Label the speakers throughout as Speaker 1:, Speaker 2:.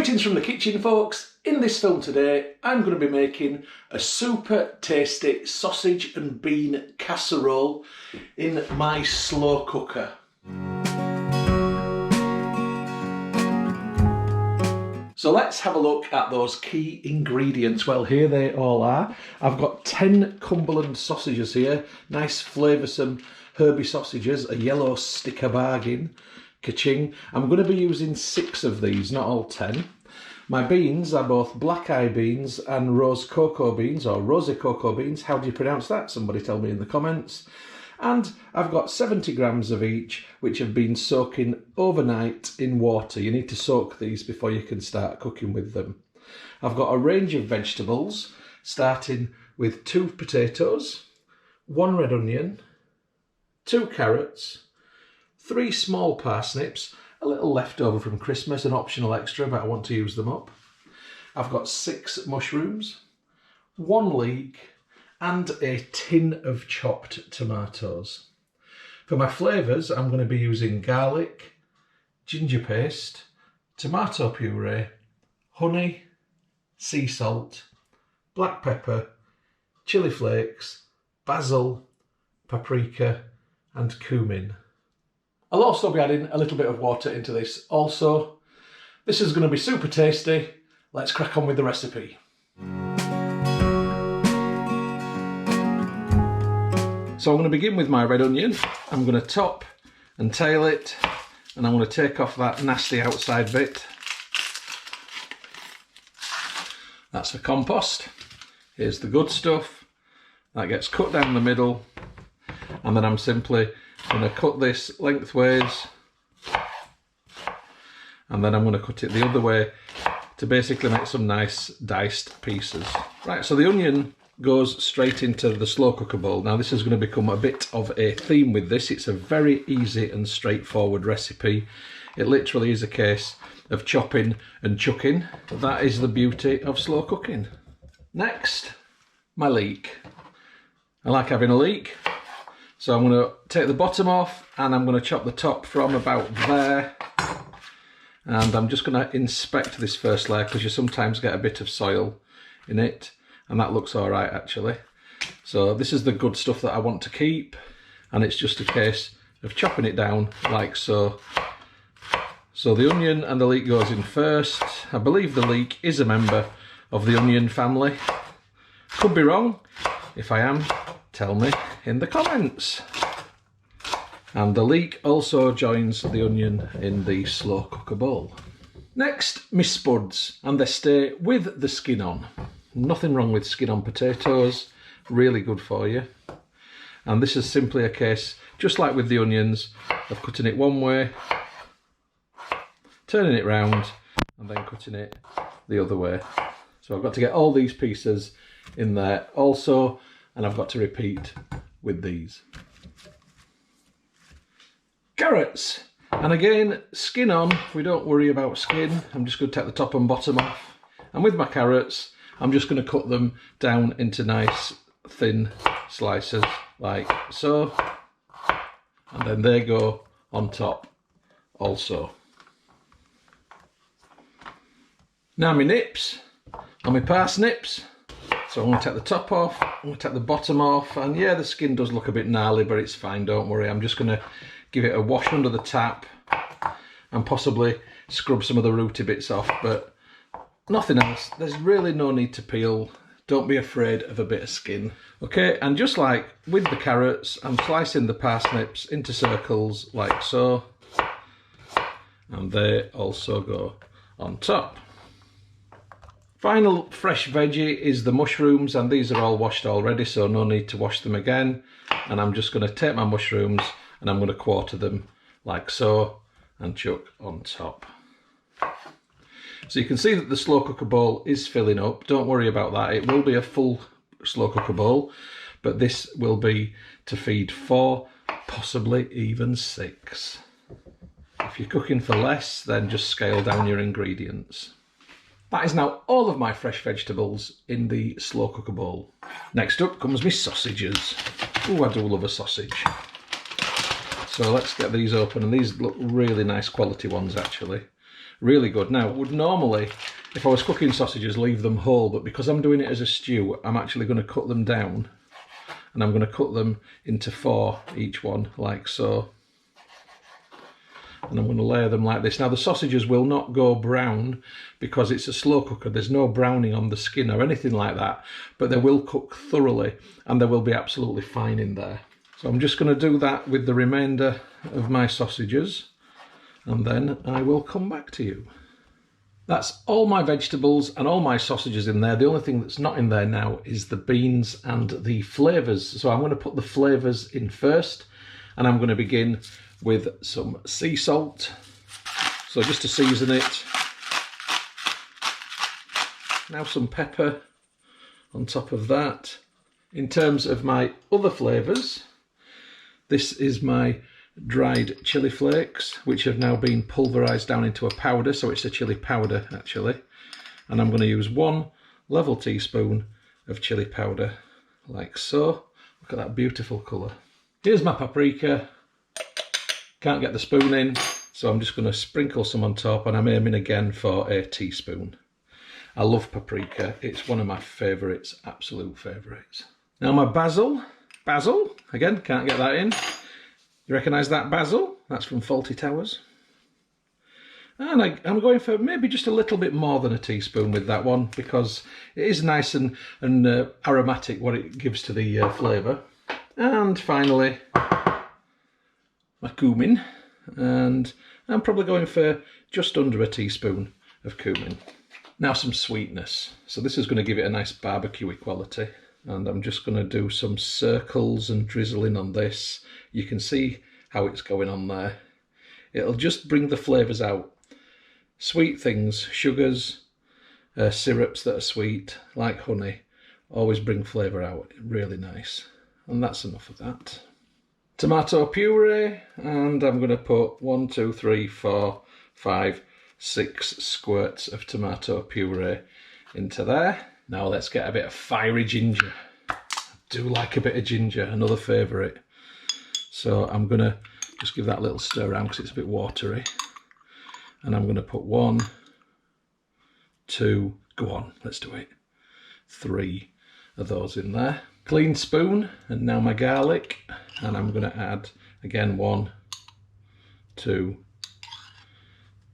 Speaker 1: Greetings from the kitchen, folks. In this film today, I'm going to be making a super tasty sausage and bean casserole in my slow cooker. So let's have a look at those key ingredients. Well, here they all are. I've got 10 Cumberland sausages here, nice flavoursome herby sausages, a yellow sticker bargain. Ka-ching. I'm going to be using 6 of these, not all 10. My beans are both black eye beans and rosecoco beans, or rosecoco beans. How do you pronounce that? Somebody tell me in the comments. And I've got 70 grams of each, which have been soaking overnight in water. You need to soak these before you can start cooking with them. I've got a range of vegetables, starting with 2 potatoes, 1 red onion, 2 carrots, 3 small parsnips, a little leftover from Christmas, an optional extra, but I want to use them up. I've got 6 mushrooms, 1 leek, and a tin of chopped tomatoes. For my flavours, I'm going to be using garlic, ginger paste, tomato puree, honey, sea salt, black pepper, chilli flakes, basil, paprika, and cumin. I'll also be adding a little bit of water into this also. This is going to be super tasty. Let's crack on with the recipe. So I'm going to begin with my red onion. I'm going to top and tail it, and I'm going to take off that nasty outside bit. That's for compost. Here's the good stuff. That gets cut down the middle, and then I'm simply going to cut this lengthways, and then I'm going to cut it the other way to basically make some nice diced pieces. Right, so the onion goes straight into the slow cooker bowl. Now this is going to become a bit of a theme with this. It's a very easy and straightforward recipe. It literally is a case of chopping and chucking. That is the beauty of slow cooking. Next, my leek. I like having a leek. So I'm going to take the bottom off, and I'm going to chop the top from about there. And I'm just going to inspect this first layer, because you sometimes get a bit of soil in it, and that looks all right actually. So this is the good stuff that I want to keep, and it's just a case of chopping it down like so. So the onion and the leek goes in first. I believe the leek is a member of the onion family. Could be wrong. If I am, tell me in the comments. And the leek also joins the onion in the slow cooker bowl. Next, my spuds, and they stay with the skin on. Nothing wrong with skin on potatoes, really good for you. And this is simply a case, just like with the onions, of cutting it one way, turning it round, and then cutting it the other way. So I've got to get all these pieces in there also, and I've got to repeat with these. Carrots, and again, skin on. We don't worry about skin. I'm just going to take the top and bottom off, and with my carrots I'm just going to cut them down into nice thin slices like so, and then they go on top also. Now my nips and my parsnips. So I'm going to take the top off, I'm going to take the bottom off, and yeah, the skin does look a bit gnarly, but it's fine, don't worry. I'm just going to give it a wash under the tap and possibly scrub some of the rooty bits off, but nothing else. There's really no need to peel. Don't be afraid of a bit of skin. Okay, and just like with the carrots, I'm slicing the parsnips into circles like so, and they also go on top. Final fresh veggie is the mushrooms, and these are all washed already, so no need to wash them again. And I'm just going to take my mushrooms and I'm going to quarter them like so and chuck on top. So you can see that the slow cooker bowl is filling up. Don't worry about that. It will be a full slow cooker bowl, but this will be to feed 4, possibly even 6. If you're cooking for less, then just scale down your ingredients. That is now all of my fresh vegetables in the slow cooker bowl. Next up comes my sausages. Ooh, I do love a sausage. So let's get these open, and these look really nice quality ones actually. Really good. Now, I would normally, if I was cooking sausages, leave them whole, but because I'm doing it as a stew, I'm actually going to cut them down, and I'm going to cut them into 4 each one, like so. And I'm going to layer them like this. Now, the sausages will not go brown because it's a slow cooker. There's no browning on the skin or anything like that, but they will cook thoroughly and they will be absolutely fine in there. So I'm just going to do that with the remainder of my sausages, and then I will come back to you. That's all my vegetables and all my sausages in there. The only thing that's not in there now is the beans and the flavours. So I'm going to put the flavours in first, and I'm going to begin with some sea salt. So just to season it. Now some pepper on top of that. In terms of my other flavours, this is my dried chilli flakes, which have now been pulverised down into a powder, so it's a chilli powder actually. And I'm going to use 1 level teaspoon of chilli powder, like so. Look at that beautiful colour. Here's my paprika. Can't get the spoon in, so I'm just going to sprinkle some on top, and I'm aiming again for a teaspoon. I love paprika. It's one of my favourites, absolute favourites. Now my basil, again, can't get that in. You recognise that basil? That's from Fawlty Towers. And I'm going for maybe just a little bit more than a teaspoon with that one, because it is nice and aromatic, what it gives to the flavour. And finally, my cumin, and I'm probably going for just under a teaspoon of cumin. Now some sweetness. So this is going to give it a nice barbecue quality, and I'm just going to do some circles and drizzling on this. You can see how it's going on there. It'll just bring the flavours out. Sweet things, sugars, syrups that are sweet, like honey, always bring flavour out. Really nice. And that's enough of that. Tomato puree, and I'm going to put 1, 2, 3, 4, 5, 6 squirts of tomato puree into there. Now let's get a bit of fiery ginger. I do like a bit of ginger, another favourite. So I'm going to just give that a little stir around because it's a bit watery. And I'm going to put 1, 2, go on, let's do it, 3 of those in there. Clean spoon, and now my garlic, and I'm going to add again 1, 2,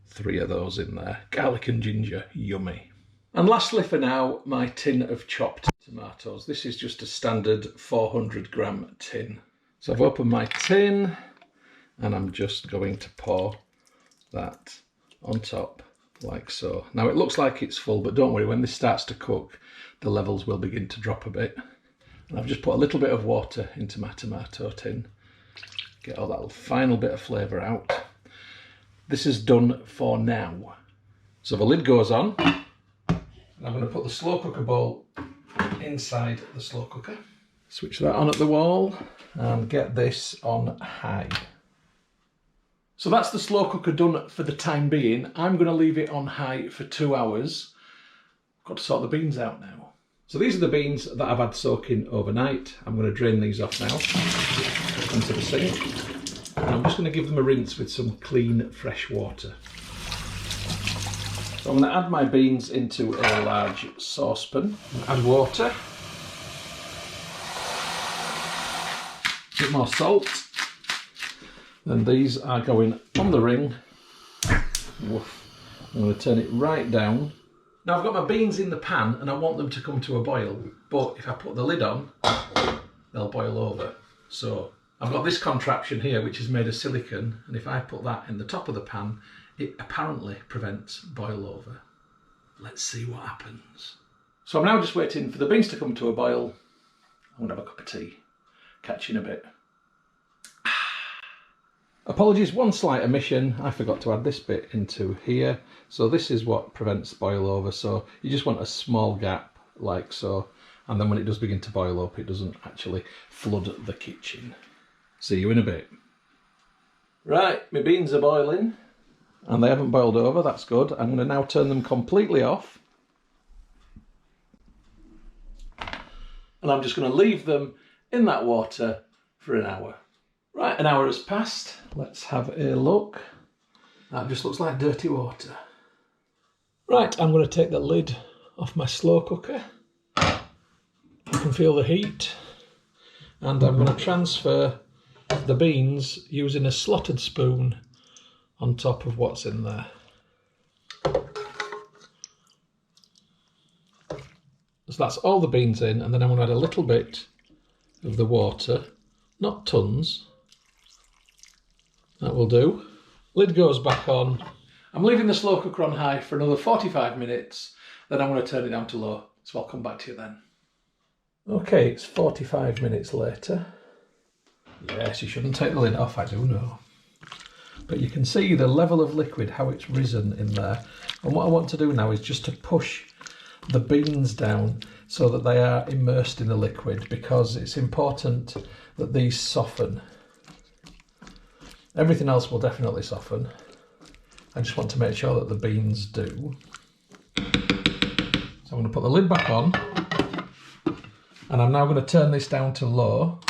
Speaker 1: 3 of those in there. Garlic and ginger, yummy. And lastly for now, my tin of chopped tomatoes. This is just a standard 400 gram tin. So I've opened my tin, and I'm just going to pour that on top like so. Now it looks like it's full, but don't worry, when this starts to cook, the levels will begin to drop a bit. And I've just put a little bit of water into my tomato tin. Get all that final bit of flavour out. This is done for now. So the lid goes on. And I'm going to put the slow cooker bowl inside the slow cooker. Switch that on at the wall and get this on high. So that's the slow cooker done for the time being. I'm going to leave it on high for 2 hours. Got to sort the beans out now. So these are the beans that I've had soaking overnight. I'm going to drain these off now into the sink. And I'm just going to give them a rinse with some clean, fresh water. So I'm going to add my beans into a large saucepan. Add water. A bit more salt. Then these are going on the ring. Woof. I'm going to turn it right down. Now I've got my beans in the pan and I want them to come to a boil, but if I put the lid on, they'll boil over. So I've got this contraption here which is made of silicone, and if I put that in the top of the pan, it apparently prevents boil over. Let's see what happens. So I'm now just waiting for the beans to come to a boil. I'm going to have a cup of tea. Catch you in a bit. Apologies, one slight omission. I forgot to add this bit into here. So this is what prevents boil over. So you just want a small gap like so. And then when it does begin to boil up, it doesn't actually flood the kitchen. See you in a bit. Right, my beans are boiling and they haven't boiled over. That's good. I'm going to now turn them completely off. And I'm just going to leave them in that water for an hour. Right, an hour has passed. Let's have a look. That just looks like dirty water. Right, I'm going to take the lid off my slow cooker. You can feel the heat. And I'm going to transfer the beans using a slotted spoon on top of what's in there. So that's all the beans in, and then I'm going to add a little bit of the water, not tons. That will do. Lid goes back on. I'm leaving the slow cooker on high for another 45 minutes, then I'm going to turn it down to low, so I'll come back to you then. Okay, it's 45 minutes later. Yes, you shouldn't take the lid off, I do know. But you can see the level of liquid, how it's risen in there. And what I want to do now is just to push the beans down so that they are immersed in the liquid, because it's important that these soften. Everything else will definitely soften. I just want to make sure that the beans do. So I'm going to put the lid back on, and I'm now going to turn this down to low,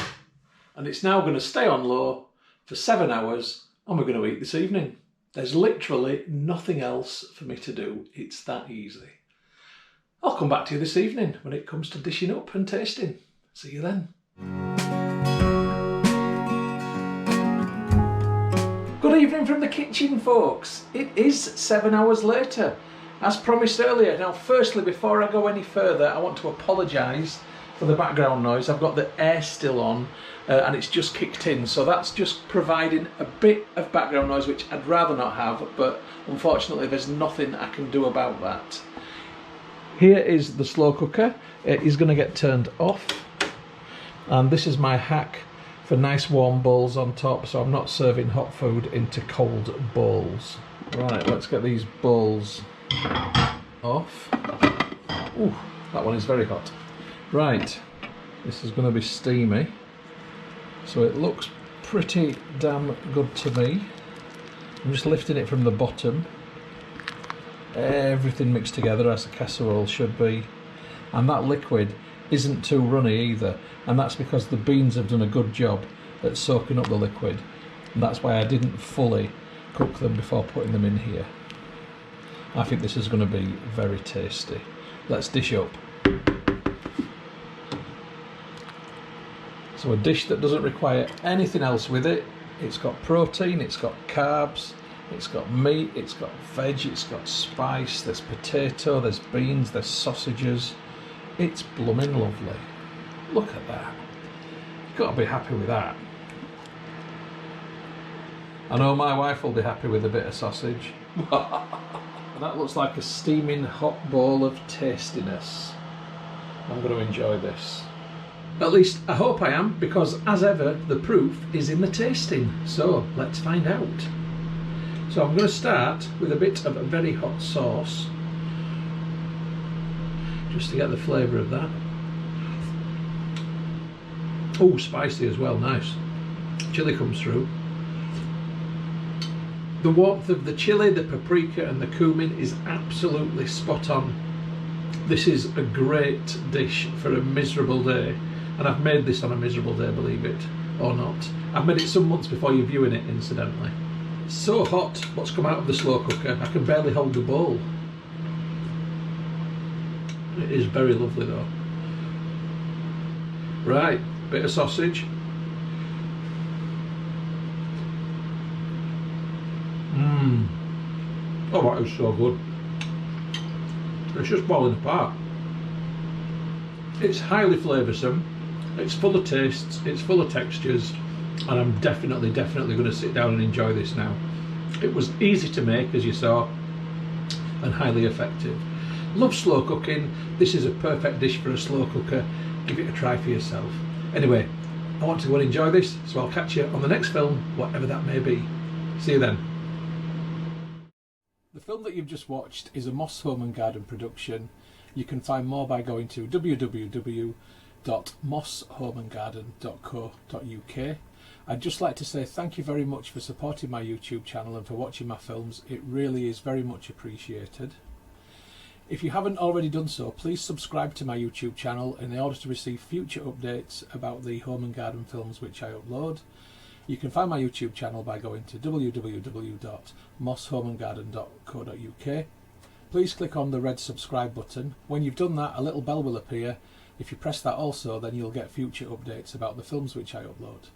Speaker 1: and it's now going to stay on low for 7 hours, and we're going to eat this evening. There's literally nothing else for me to do. It's that easy. I'll come back to you this evening when it comes to dishing up and tasting. See you then. Good evening from the kitchen, folks. It is 7 hours later, as promised earlier. Now, firstly, before I go any further, I want to apologise for the background noise. I've got the air still on and it's just kicked in, so that's just providing a bit of background noise, which I'd rather not have, but unfortunately there's nothing I can do about that. Here is the slow cooker. It is going to get turned off, and this is my hack for nice warm bowls on top, so I'm not serving hot food into cold bowls. Right, let's get these bowls off. Ooh, that one is very hot. Right, this is going to be steamy, so it looks pretty damn good to me. I'm just lifting it from the bottom. Everything mixed together as a casserole should be, and that liquid isn't too runny either, and that's because the beans have done a good job at soaking up the liquid, and that's why I didn't fully cook them before putting them in here. I think this is going to be very tasty. Let's dish up. So a dish that doesn't require anything else with it. It's got protein, it's got carbs, it's got meat, it's got veg, it's got spice, there's potato, there's beans, there's sausages. It's blooming lovely. Look at that. You've got to be happy with that. I know my wife will be happy with a bit of sausage. That looks like a steaming hot bowl of tastiness. I'm going to enjoy this. At least I hope I am, because as ever the proof is in the tasting. So let's find out. So I'm going to start with a bit of a very hot sauce, just to get the flavour of that. Oh, spicy as well, nice. Chilli comes through. The warmth of the chilli, the paprika and the cumin is absolutely spot on. This is a great dish for a miserable day, and I've made this on a miserable day, believe it or not. I've made it some months before you're viewing it, incidentally. It's so hot what's come out of the slow cooker, I can barely hold the bowl. It is very lovely though. Right, bit of sausage. Oh, that is so good. It's just falling apart. It's highly flavoursome, it's full of tastes, it's full of textures, and I'm definitely going to sit down and enjoy this now. It was easy to make, as you saw, and highly effective. Love slow cooking. This is a perfect dish for a slow cooker. Give it a try for yourself. Anyway, I want to go and enjoy this, so I'll catch you on the next film, whatever that may be. See you then. The film that you've just watched is a Moss Home and Garden production. You can find more by going to www.mosshomeandgarden.co.uk. I'd just like to say thank you very much for supporting my YouTube channel and for watching my films. It really is very much appreciated. If you haven't already done so, please subscribe to my YouTube channel in order to receive future updates about the home and garden films which I upload. You can find my YouTube channel by going to www.mosshomeandgarden.co.uk. please click on the red subscribe button. When you've done that, a little bell will appear. If you press that also, then you'll get future updates about the films which I upload.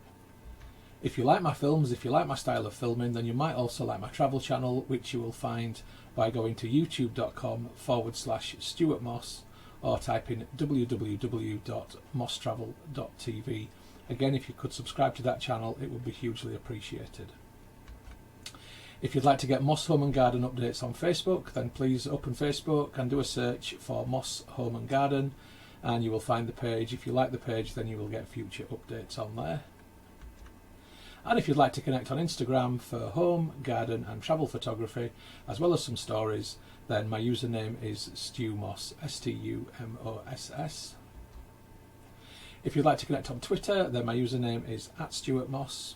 Speaker 1: If you like my films, if you like my style of filming, then you might also like my travel channel, which you will find by going to youtube.com/Stuart Moss or type in www.mosstravel.tv. Again, if you could subscribe to that channel, it would be hugely appreciated. If you'd like to get Moss Home and Garden updates on Facebook, then please open Facebook and do a search for Moss Home and Garden, and you will find the page. If you like the page, then you will get future updates on there. And if you'd like to connect on Instagram for home, garden and travel photography, as well as some stories, then my username is StuMoss, STUMOSS. If you'd like to connect on Twitter, then my username is @StuartMoss.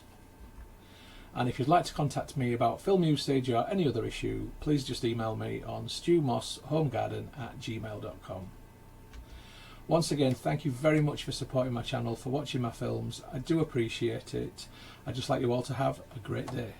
Speaker 1: And if you'd like to contact me about film usage or any other issue, please just email me on stewmosshomegarden@gmail.com. Once again, thank you very much for supporting my channel, for watching my films. I do appreciate it. I'd just like you all to have a great day.